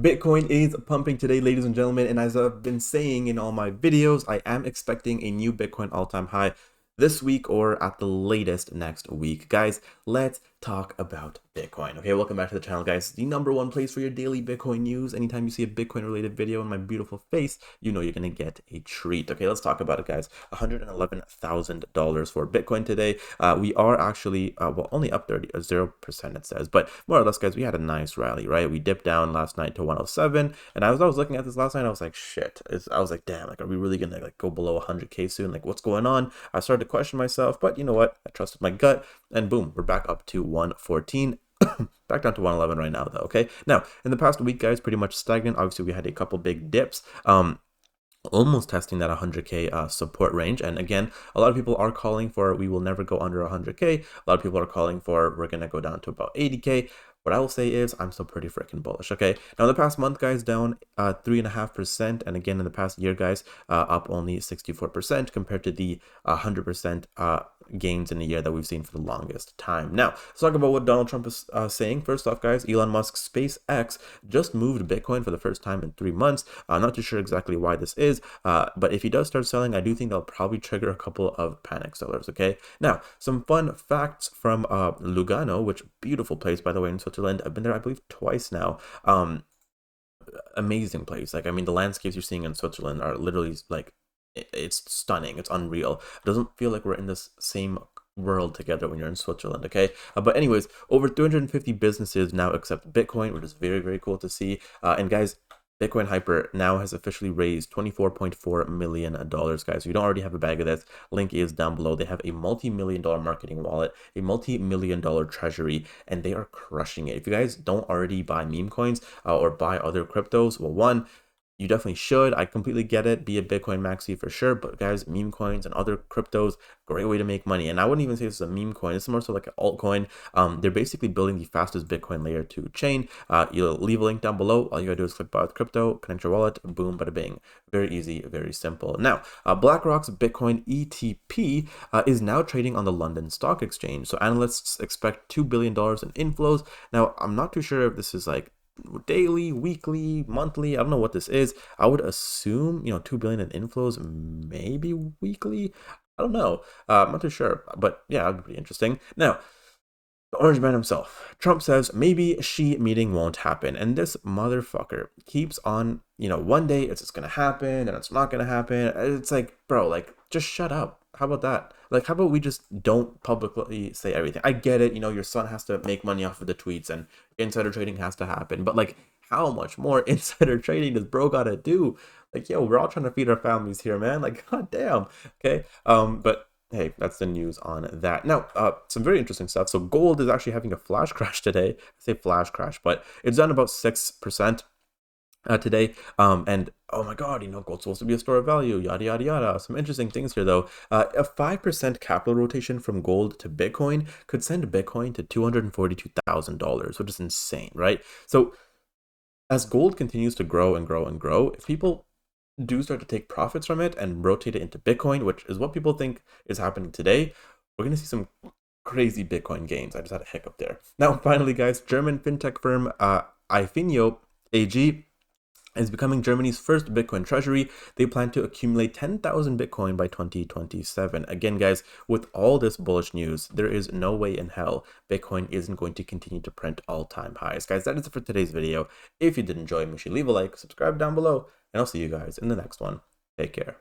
Bitcoin is pumping today, ladies and gentlemen, and as I've been saying in all my videos, I am expecting a new Bitcoin all-time high this week or at the latest next week. Guys, let's talk about Bitcoin. Okay, welcome back to the channel, guys. The #1 place for your daily Bitcoin news. Anytime you see a Bitcoin related video in my beautiful face, you know you're gonna get a treat. Okay, let's talk about it, guys. $111,000 for Bitcoin today. We are actually well, only up 0% it says, but more or less, guys, we had a nice rally, right? We dipped down last night to 107, and as I was looking at this last night, I was like, shit. I was like, damn, like, are we really gonna like go below 100K soon? Like, what's going on? I started to question myself, but you know what? I trusted my gut, and boom, we're back up to 114. Back down to 111 right now, though. Okay, now in the past week, guys, pretty much stagnant. Obviously, we had a couple big dips. Almost testing that 100K support range, and again, a lot of people are calling for we will never go under 100K. A lot of people are calling for we're gonna go down to about 80K. What I will say is I'm still pretty freaking bullish. Okay, now in the past month, guys, down 3.5%, and again in the past year, guys, up only 64% compared to the 100% gains in a year that we've seen for the longest time. Now let's talk about what Donald Trump is saying. First off, guys, Elon Musk's SpaceX just moved Bitcoin for the first time in 3 months. I'm not too sure exactly why this is, but if he does start selling, I do think that'll probably trigger a couple of panic sellers. Okay, now some fun facts from Lugano, which beautiful place, by the way, in Switzerland. I've been there, I believe, twice now. Amazing place. Like, I mean, the landscapes you're seeing in Switzerland are literally like, it's stunning. It's unreal. It doesn't feel like we're in this same world together when you're in Switzerland. Okay, but anyways, over 250 businesses now accept Bitcoin, which is very, very cool to see. And guys, Bitcoin Hyper now has officially raised $24.4 million, guys. So you don't already have a bag of this, link is down below. They have a multi-million-dollar marketing wallet, a multi-million-dollar treasury, and they are crushing it. If you guys don't already buy meme coins or buy other cryptos, well, one, you definitely should. I completely get it. Be a Bitcoin maxi for sure. But guys, meme coins and other cryptos, great way to make money. And I wouldn't even say this is a meme coin. It's more so like an altcoin. They're basically building the fastest Bitcoin layer 2 chain. You'll leave a link down below. All you gotta do is click buy with crypto, connect your wallet, boom, bada bing. Very easy, very simple. Now, BlackRock's Bitcoin ETP is now trading on the London Stock Exchange. So analysts expect $2 billion in inflows. Now, I'm not too sure if this is like daily, weekly, monthly. I don't know what this is. I would assume, 2 billion in inflows, maybe weekly. I don't know. I'm not too sure, but yeah, that'd be pretty interesting. Now, the Orange Man himself, Trump says maybe Xi meeting won't happen, and this motherfucker keeps on, one day it's just gonna happen and it's not gonna happen. It's like, bro, like, just shut up. How about that? Like, how about we just don't publicly say everything? I get it, your son has to make money off of the tweets and insider trading has to happen, but like, how much more insider trading does bro gotta do? Like, yo, we're all trying to feed our families here, man. Like, goddamn. Okay. But hey, that's the news on that. Now, some very interesting stuff. So gold is actually having a flash crash today. I say flash crash, but it's down about 6%. Today, and oh my god, gold's supposed to be a store of value, yada yada yada. Some interesting things here though. A 5% capital rotation from gold to Bitcoin could send Bitcoin to $242,000, which is insane, right? So as gold continues to grow and grow and grow, if people do start to take profits from it and rotate it into Bitcoin, which is what people think is happening today, we're gonna see some crazy Bitcoin gains. I just had a hiccup there. Now, finally, guys, German fintech firm Ifinio AG is becoming Germany's first Bitcoin treasury. They plan to accumulate 10,000 Bitcoin by 2027. Again, guys, with all this bullish news, there is no way in hell Bitcoin isn't going to continue to print all-time highs. Guys, that is it for today's video. If you did enjoy, make sure you leave a like, subscribe down below, and I'll see you guys in the next one. Take care.